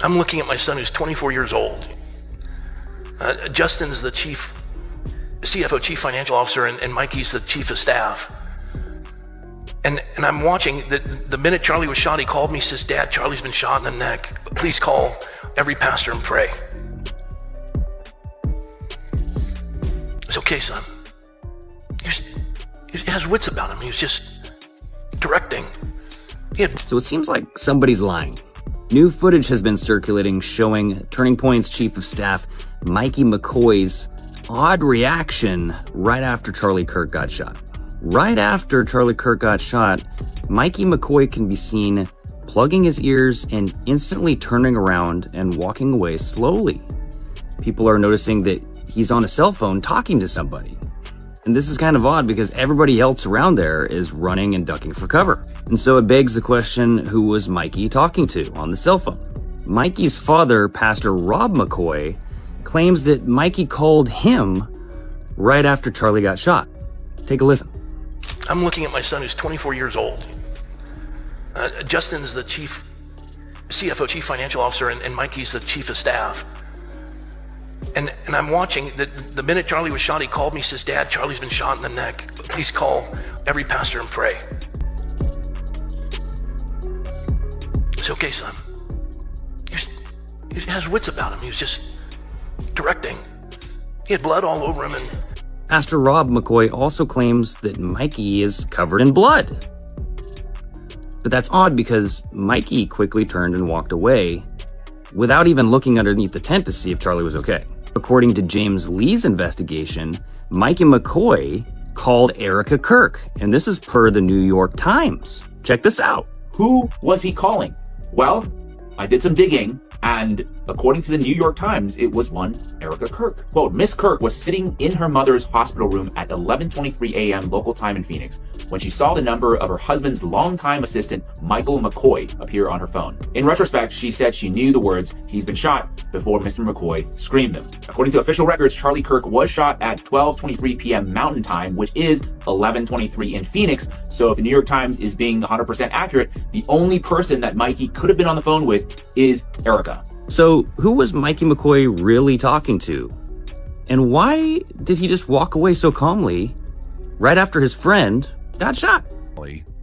I'm looking at my son who's 24 years old. Justin's the CFO, chief financial officer, and Mikey's the chief of staff. And I'm watching the minute Charlie was shot, he called me, says, "Dad, Charlie's been shot in the neck. Please call every pastor and pray." It's okay, son. He has wits about him. He was just directing. So it seems like somebody's lying. New footage has been circulating showing Turning Point's chief of staff, Mikey McKoy's odd reaction right after Charlie Kirk got shot. Right after Charlie Kirk got shot, Mikey McKoy can be seen plugging his ears and instantly turning around and walking away slowly. People are noticing that he's on a cell phone talking to somebody. And this is kind of odd because everybody else around there is running and ducking for cover. And so it begs the question, who was Mikey talking to on the cell phone? Mikey's father, Pastor Rob McKoy, claims that Mikey called him right after Charlie got shot. Take a listen. I'm looking at my son who's 24 years old. Justin's the CFO, chief financial officer, and Mikey's the chief of staff. And I'm watching the minute Charlie was shot, he called me, says, "Dad, Charlie's been shot in the neck. Please call every pastor and pray." It's okay, son. He has wits about him. He was just directing. He had blood all over him. And Pastor Rob McKoy also claims that Mikey is covered in blood. But that's odd because Mikey quickly turned and walked away without even looking underneath the tent to see if Charlie was okay. According to James Lee's investigation, Mikey McKoy called Erika Kirk, and this is per the New York Times. Check this out. Who was he calling? Well, I did some digging, and according to the New York Times, it was one Erika Kirk. Quote, Miss Kirk was sitting in her mother's hospital room at 11:23 a.m. local time in Phoenix when she saw the number of her husband's longtime assistant, Michael McKoy, appear on her phone. In retrospect, she said she knew the words, "He's been shot," before Mr. McKoy screamed them. According to official records, Charlie Kirk was shot at 12:23 p.m. Mountain Time, which is 11:23 in Phoenix. So if the New York Times is being 100% accurate, the only person that Mikey could have been on the phone with is Erika. So who was Mikey McKoy really talking to? And why did he just walk away so calmly right after his friend got shot?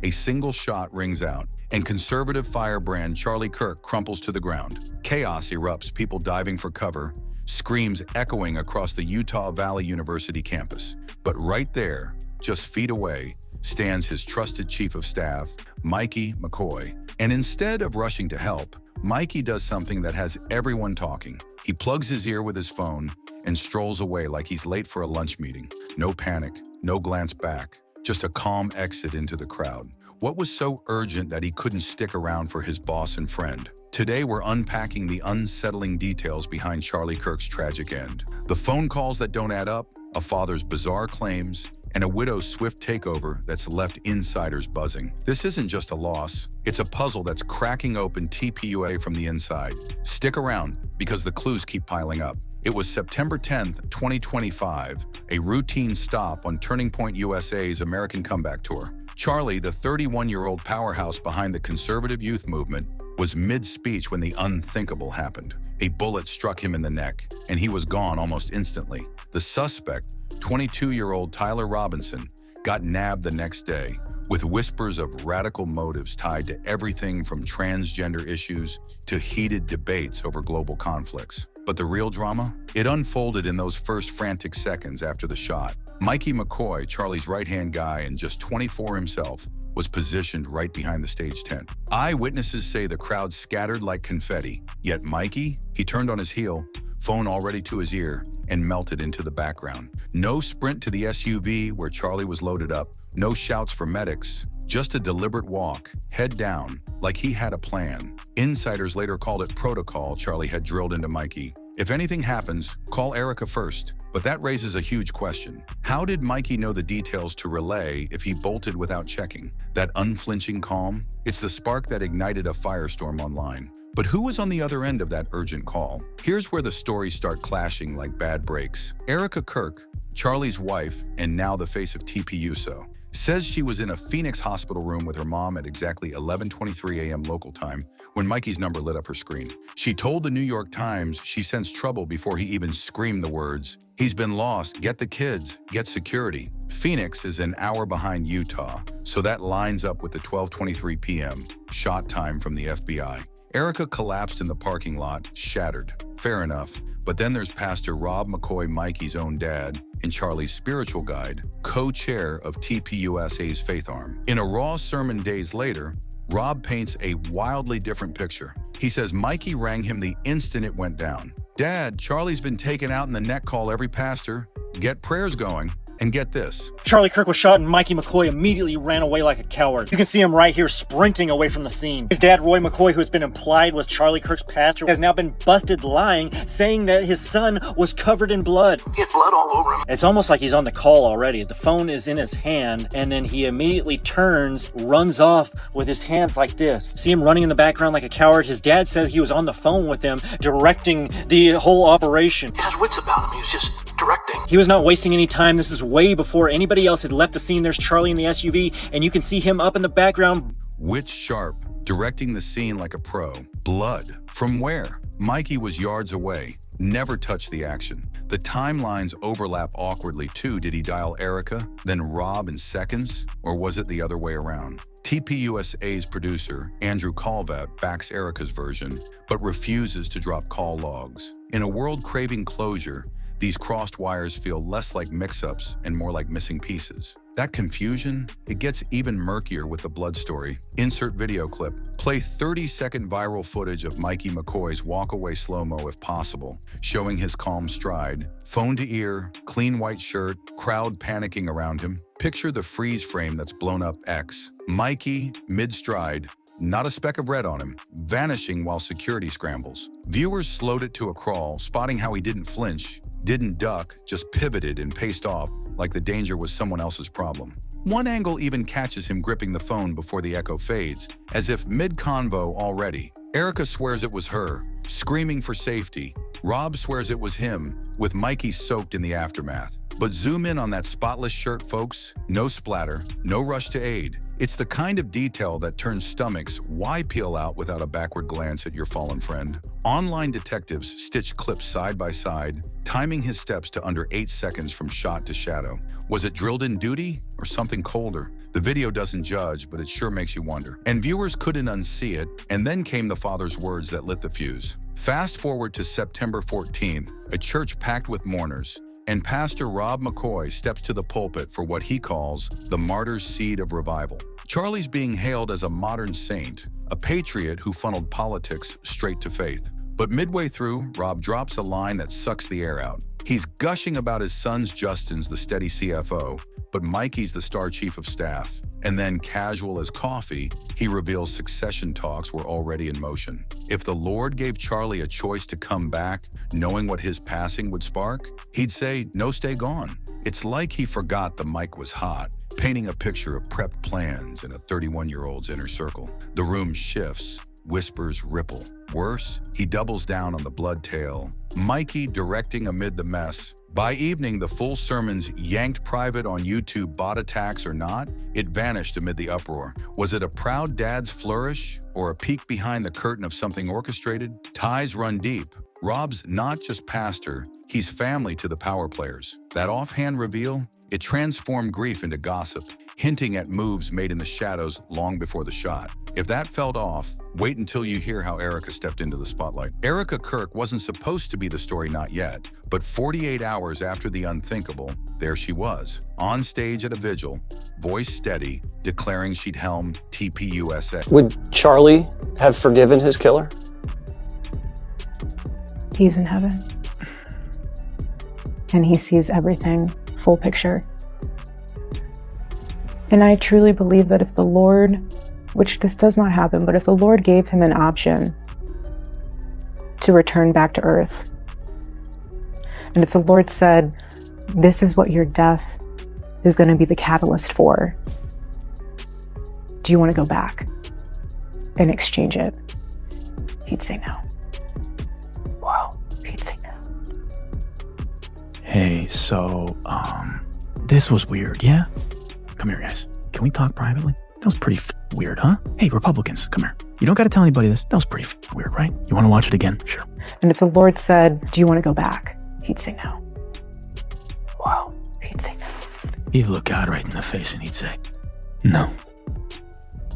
A single shot rings out, and conservative firebrand Charlie Kirk crumples to the ground. Chaos erupts, people diving for cover, screams echoing across the Utah Valley University campus. But right there, just feet away, stands his trusted chief of staff, Mikey McKoy. And instead of rushing to help, Mikey does something that has everyone talking. He plugs his ear with his phone and strolls away like he's late for a lunch meeting. No panic, no glance back, just a calm exit into the crowd. What was so urgent that he couldn't stick around for his boss and friend? Today, we're unpacking the unsettling details behind Charlie Kirk's tragic end. The phone calls that don't add up, a father's bizarre claims, and a widow's swift takeover that's left insiders buzzing. This isn't just a loss, it's a puzzle that's cracking open TPUSA from the inside. Stick around, because the clues keep piling up. It was September 10th, 2025, a routine stop on Turning Point USA's American Comeback Tour. Charlie, the 31-year-old powerhouse behind the conservative youth movement, was mid-speech when the unthinkable happened. A bullet struck him in the neck, and he was gone almost instantly. The suspect, 22-year-old Tyler Robinson, got nabbed the next day, with whispers of radical motives tied to everything from transgender issues to heated debates over global conflicts. But the real drama? It unfolded in those first frantic seconds after the shot. Mikey McKoy, Charlie's right-hand guy and just 24 himself, was positioned right behind the stage tent. Eyewitnesses say the crowd scattered like confetti, yet Mikey, he turned on his heel, phone already to his ear, and melted into the background. No sprint to the SUV where Charlie was loaded up, no shouts for medics, just a deliberate walk, head down, like he had a plan. Insiders later called it protocol Charlie had drilled into Mikey. If anything happens, call Erika first. But that raises a huge question. How did Mikey know the details to relay if he bolted without checking? That unflinching calm? It's the spark that ignited a firestorm online. But who was on the other end of that urgent call? Here's where the stories start clashing like bad breaks. Erika Kirk, Charlie's wife and now the face of TPUSA, says she was in a Phoenix hospital room with her mom at exactly 11:23 a.m. local time when Mikey's number lit up her screen. She told the New York Times she sensed trouble before he even screamed the words, "He's been lost, get the kids, get security." Phoenix is an hour behind Utah, so that lines up with the 12:23 p.m. shot time from the FBI. Erika collapsed in the parking lot, shattered. Fair enough. But then there's Pastor Rob McKoy, Mikey's own dad, and Charlie's spiritual guide, co-chair of TPUSA's faith arm. In a raw sermon days later, Rob paints a wildly different picture. He says Mikey rang him the instant it went down. "Dad, Charlie's been taken out in the neck call every pastor. Get prayers going." And get this. Charlie Kirk was shot and Mikey McKoy immediately ran away like a coward. You can see him right here sprinting away from the scene. His dad, Roy McKoy, who has been implied was Charlie Kirk's pastor, has now been busted lying, saying that his son was covered in blood. He had blood all over him. It's almost like he's on the call already. The phone is in his hand, and then he immediately turns, runs off with his hands like this. See him running in the background like a coward. His dad said he was on the phone with him, directing the whole operation. He has wits about him. He was just directing. He was not wasting any time. This is way before anybody else had left the scene. There's Charlie in the SUV, and you can see him up in the background. Wits sharp, directing the scene like a pro. Blood. From where? Mikey was yards away, never touched the action. The timelines overlap awkwardly too. Did he dial Erika, then Rob in seconds? Or was it the other way around? TPUSA's producer, Andrew Calvat, backs Erika's version, but refuses to drop call logs. In a world craving closure, these crossed wires feel less like mix-ups and more like missing pieces. That confusion, it gets even murkier with the blood story. Insert video clip. Play 30-second viral footage of Mikey McKoy's walk-away slow-mo if possible, showing his calm stride. Phone to ear, clean white shirt, crowd panicking around him. Picture the freeze frame that's blown up X. Mikey, mid-stride, not a speck of red on him, vanishing while security scrambles. Viewers slowed it to a crawl, spotting how he didn't flinch, didn't duck, just pivoted and paced off like the danger was someone else's problem. One angle even catches him gripping the phone before the echo fades, as if mid-convo already. Erika swears it was her, screaming for safety. Rob swears it was him, with Mikey soaked in the aftermath. But zoom in on that spotless shirt, folks. No splatter, no rush to aid. It's the kind of detail that turns stomachs. Why peel out without a backward glance at your fallen friend? Online detectives stitched clips side by side, timing his steps to under 8 seconds from shot to shadow. Was it drilled in duty or something colder? The video doesn't judge, but it sure makes you wonder. And viewers couldn't unsee it, and then came the father's words that lit the fuse. Fast forward to September 14th, a church packed with mourners, and Pastor Rob McKoy steps to the pulpit for what he calls the martyr's seed of revival. Charlie's being hailed as a modern saint, a patriot who funneled politics straight to faith. But midway through, Rob drops a line that sucks the air out. He's gushing about his son's Justin's the steady CFO, but Mikey's the star chief of staff. And then, casual as coffee, he reveals succession talks were already in motion. If the Lord gave Charlie a choice to come back, knowing what his passing would spark, he'd say, no, stay gone. It's like he forgot the mic was hot, painting a picture of prepped plans in a 31-year-old's inner circle. The room shifts, whispers ripple. Worse, he doubles down on the blood tale. Mikey directing amid the mess. By evening, the full sermon's yanked private on YouTube, bot attacks or not, it vanished amid the uproar. Was it a proud dad's flourish or a peek behind the curtain of something orchestrated? Ties run deep. Rob's not just pastor, he's family to the power players. That offhand reveal, it transformed grief into gossip, hinting at moves made in the shadows long before the shot. If that felt off, wait until you hear how Erika stepped into the spotlight. Erika Kirk wasn't supposed to be the story, not yet, but 48 hours after the unthinkable, there she was, on stage at a vigil, voice steady, declaring she'd helm TPUSA. Would Charlie have forgiven his killer? He's in heaven. And he sees everything, full picture. And I truly believe that if the Lord, which this does not happen, but if the Lord gave him an option to return back to earth, and if the Lord said, this is what your death is going to be the catalyst for, do you want to go back and exchange it? He'd say no. Wow. He'd say no. Hey, so, this was weird, yeah? Come here, guys. Can we talk privately? That was pretty weird, huh? Hey, Republicans, come here. You don't got to tell anybody this. That was pretty weird, right? You want to watch it again? Sure. And if the Lord said, do you want to go back? He'd say no. Wow. He'd say no. He'd look God right in the face and he'd say, no.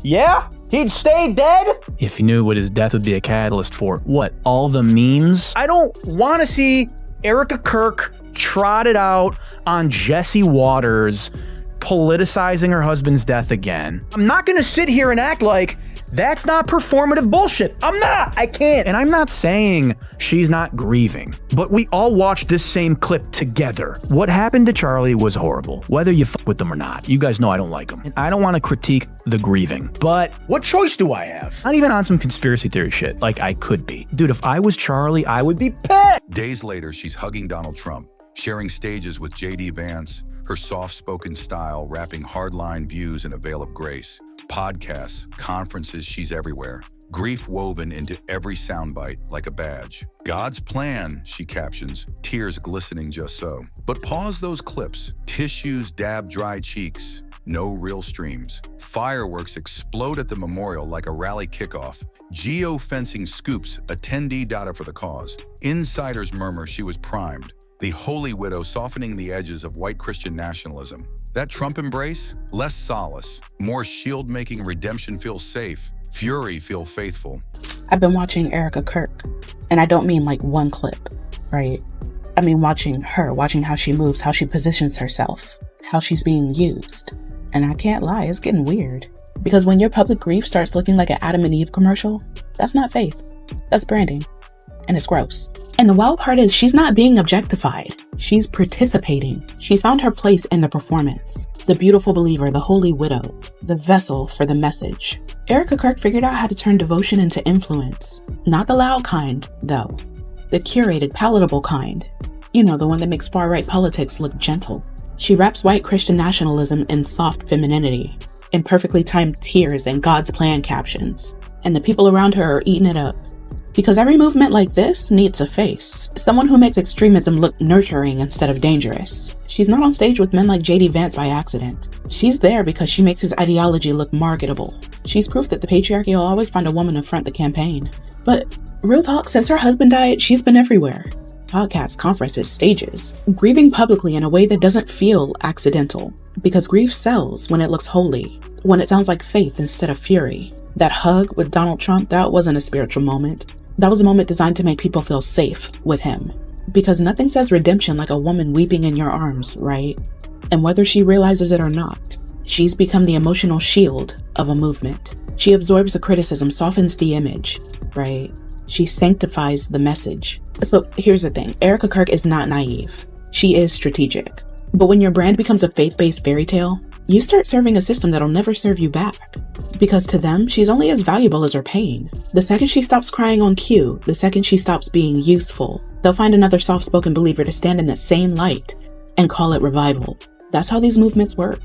Yeah? He'd stay dead? If he knew what his death would be a catalyst for, what, all the memes? I don't want to see Erika Kirk trotted out on Jesse Waters politicizing her husband's death again. I'm not going to sit here and act like that's not performative bullshit. I'm not. I can't. And I'm not saying she's not grieving, but we all watched this same clip together. What happened to Charlie was horrible, whether you fuck with them or not. You guys know I don't like them. And I don't want to critique the grieving, but what choice do I have? not even on some conspiracy theory shit like I could be. Dude, if I was Charlie, I would be pissed. Days later, she's hugging Donald Trump, sharing stages with J.D. Vance, her soft-spoken style wrapping hardline views in a veil of grace. Podcasts, conferences, she's everywhere. Grief woven into every soundbite like a badge. God's plan, she captions, tears glistening just so. But pause those clips. Tissues dab dry cheeks. No real streams. Fireworks explode at the memorial like a rally kickoff. Geo-fencing scoops attendee data for the cause. Insiders murmur she was primed. The holy widow softening the edges of white Christian nationalism. That Trump embrace? Less solace. More shield-making redemption feels safe. Fury feel faithful. I've been watching Erika Kirk, and I don't mean like one clip, right? I mean watching her, watching how she moves, how she positions herself, how she's being used. And I can't lie, it's getting weird. Because when your public grief starts looking like an Adam and Eve commercial, that's not faith. That's branding. And it's gross. And the wild part is she's not being objectified. She's participating. She's found her place in the performance. The beautiful believer, the holy widow, the vessel for the message. Erika Kirk figured out how to turn devotion into influence. Not the loud kind, though. The curated, palatable kind. You know, the one that makes far-right politics look gentle. She wraps white Christian nationalism in soft femininity, in perfectly timed tears and God's plan captions. And the people around her are eating it up. Because every movement like this needs a face. Someone who makes extremism look nurturing instead of dangerous. She's not on stage with men like J.D. Vance by accident. She's there because she makes his ideology look marketable. She's proof that the patriarchy will always find a woman to front the campaign. But real talk, since her husband died, she's been everywhere. Podcasts, conferences, stages. Grieving publicly in a way that doesn't feel accidental. Because grief sells when it looks holy. When it sounds like faith instead of fury. That hug with Donald Trump, that wasn't a spiritual moment. That was a moment designed to make people feel safe with him. Because nothing says redemption like a woman weeping in your arms, right? And whether she realizes it or not, she's become the emotional shield of a movement. She absorbs the criticism, softens the image, right? She sanctifies the message. So here's the thing, Erika Kirk is not naive. She is strategic. But when your brand becomes a faith-based fairy tale, you start serving a system that'll never serve you back. Because to them, she's only as valuable as her pain. The second she stops crying on cue, the second she stops being useful, they'll find another soft-spoken believer to stand in that same light and call it revival. That's how these movements work.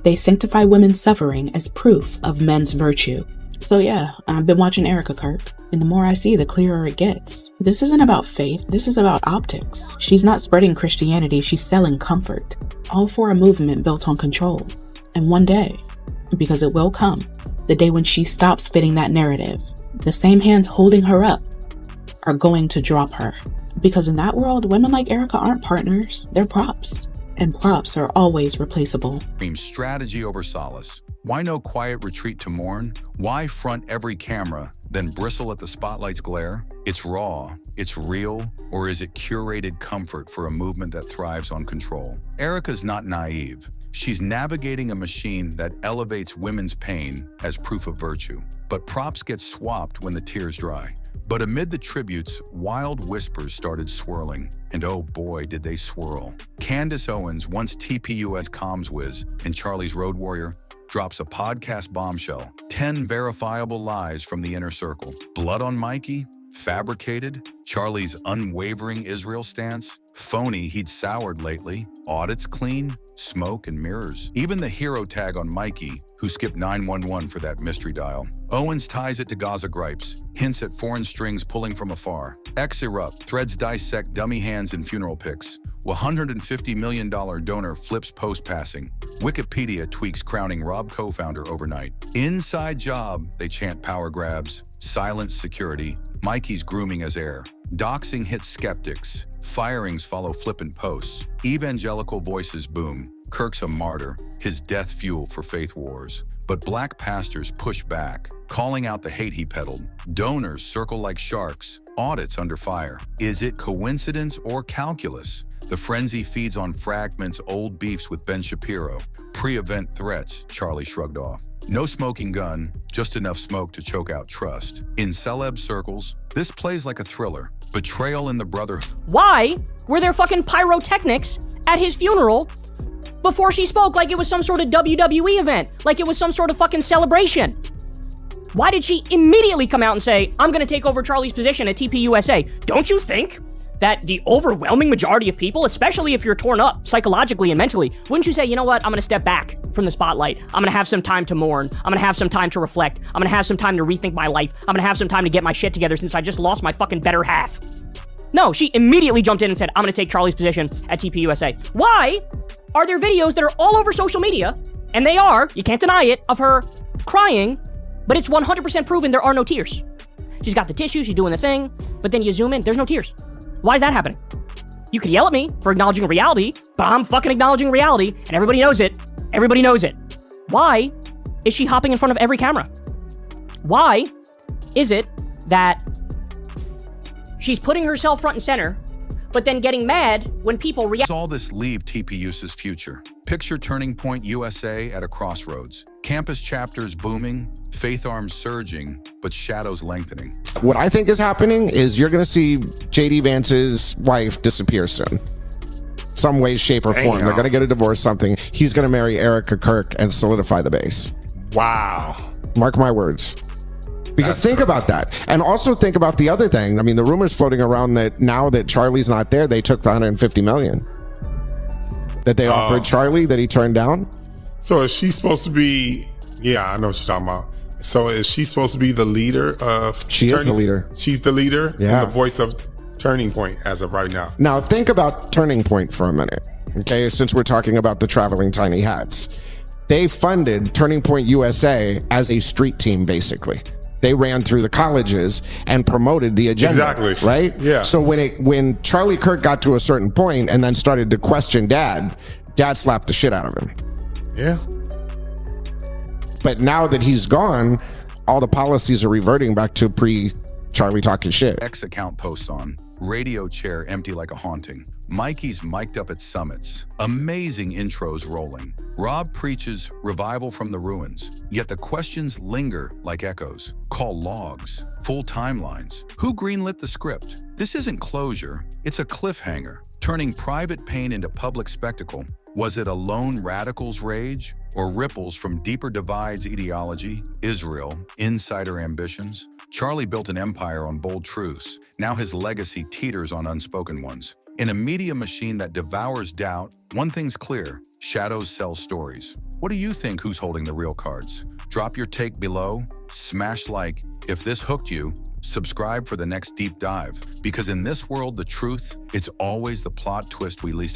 They sanctify women's suffering as proof of men's virtue. So yeah, I've been watching Erika Kirk, and the more I see, the clearer it gets. This isn't about faith, this is about optics. She's not spreading Christianity, she's selling comfort. All for a movement built on control. And one day, because it will come, the day when she stops fitting that narrative, the same hands holding her up are going to drop her. Because in that world, women like Erika aren't partners, they're props. And props are always replaceable. Strategy over solace. Why no quiet retreat to mourn? Why front every camera, then bristle at the spotlight's glare? It's raw, it's real, or is it curated comfort for a movement that thrives on control? Erika's not naive. She's navigating a machine that elevates women's pain as proof of virtue. But props get swapped when the tears dry. But amid the tributes, wild whispers started swirling. And oh boy, did they swirl. Candace Owens, once TPUSA comms whiz and Charlie's road warrior, drops a podcast bombshell. 10 verifiable lies from the inner circle. Blood on Mikey? Fabricated? Charlie's unwavering Israel stance? Phony, he'd soured lately. Audits clean? Smoke and mirrors. Even the hero tag on Mikey, who skipped 911 for that mystery dial. Owens ties it to Gaza gripes, hints at foreign strings pulling from afar. X erupt, threads dissect dummy hands and funeral pics. $150 million donor flips post-passing. Wikipedia tweaks crowning Rob co-founder overnight. Inside job, they chant power grabs, silence security, Mikey's grooming as heir. Doxing hits skeptics, firings follow flippant posts, evangelical voices boom. Kirk's a martyr, his death fuel for faith wars. But black pastors push back, calling out the hate he peddled. Donors circle like sharks, audits under fire. Is it coincidence or calculus? The frenzy feeds on fragments, old beefs with Ben Shapiro. Pre-event threats, Charlie shrugged off. No smoking gun, just enough smoke to choke out trust. In celeb circles, this plays like a thriller. Betrayal in the brotherhood. Why were there fucking pyrotechnics at his funeral before she spoke like it was some sort of WWE event? Like it was some sort of fucking celebration? Why did she immediately come out and say, I'm gonna take over Charlie's position at TPUSA? Don't you think that the overwhelming majority of people, especially if you're torn up psychologically and mentally, wouldn't you say, you know what, I'm gonna step back from the spotlight. I'm gonna have some time to mourn. I'm gonna have some time to reflect. I'm gonna have some time to rethink my life. I'm gonna have some time to get my shit together since I just lost my fucking better half. No, she immediately jumped in and said, I'm gonna take Charlie's position at TPUSA. Why are there videos that are all over social media, and they are, you can't deny it, of her crying, but it's 100% proven there are no tears. She's got the tissue, she's doing the thing, but then you zoom in, there's no tears. Why is that happening? You could yell at me for acknowledging reality, but I'm fucking acknowledging reality, and everybody knows it. Everybody knows it. Why is she hopping in front of every camera? Why is it that she's putting herself front and center, but then getting mad when people react? Does all this leave TPUSA's future? Picture Turning Point USA at a crossroads. Campus chapters booming, faith arms surging, but shadows lengthening. What I think is happening is you're going to see JD Vance's wife disappear soon. Some way, shape, or form. They're going to get a divorce, something. He's going to marry Erika Kirk and solidify the base. Wow. Mark my words. Because think about that. And also think about the other thing. I mean, the rumors floating around that now that Charlie's not there, they took the $150 million that they offered Charlie that he turned down. So is she supposed to be, yeah, I know what you're talking about. So is she supposed to be the leader of She is the leader. She's the leader Yeah. and the voice of Turning Point as of right now. Now think about Turning Point for a minute. Okay, since we're talking about the traveling tiny hats. They funded Turning Point USA as a street team, basically. They ran through the colleges and promoted the agenda. Exactly. Right? Yeah. So when Charlie Kirk got to a certain point and then started to question Dad slapped the shit out of him. Yeah. But now that he's gone, all the policies are reverting back to pre-Charlie talking shit. X account posts on. Radio chair empty like a haunting. Mikey's mic'd up at summits. Amazing intros rolling. Rob preaches revival from the ruins. Yet the questions linger like echoes. Call logs. Full timelines. Who greenlit the script? This isn't closure. It's a cliffhanger. Turning private pain into public spectacle. Was it a lone radical's rage? Or ripples from deeper divides ideology, Israel, insider ambitions? Charlie built an empire on bold truths. Now his legacy teeters on unspoken ones. In a media machine that devours doubt, one thing's clear: shadows sell stories. What do you think who's holding the real cards? Drop your take below, smash like if this hooked you, subscribe for the next deep dive. Because in this world, the truth, it's always the plot twist we least